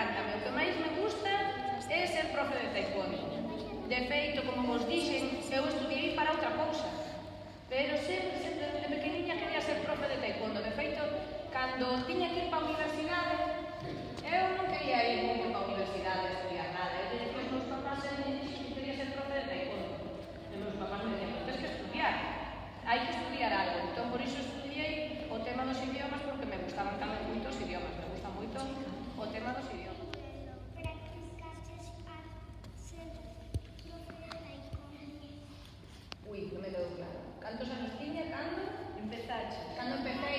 encántame. O que máis me gusta é ser profe de taekwondo. De feito, como vos dixen, eu estudiei para outra cousa. Pero sempre, desde pequeniña quería ser profe de taekwondo. De feito, cando tiña que ir para a universidade, eu non quería ir moito para a universidade a estudiar nada. Eu dixen que os meus papás que quería ser profe de taekwondo. E os meus papás me dixen, tens que estudiar. Hai que estudiar algo. Entón, por iso estudiei o tema dos idiomas, porque me gustaban tamén moito os idiomas. Me gusta moito o tema dos idiomas. Ui, non me quedou claro. Cantos anos tiña cando empezaxe? Cando empecé,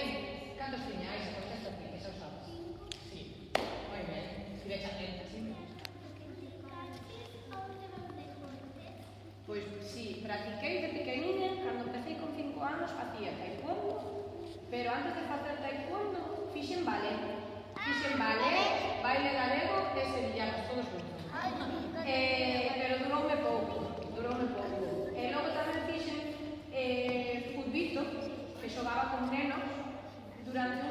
cantos tiñais? Contesto aquí, que xa o sabes. Sí, moi ben. Escribecha lenta, sí. Pois sí, practiquei de pequeniña, cando empecé con 5 anos facía taekwondo, pero antes de facer taekwondo fixen ballet. Fixen ballet, baile galego e sevillanas, todos juntos. Pero duroume pouco. E logo tamén fixen futbito, que xogaba con nenos durante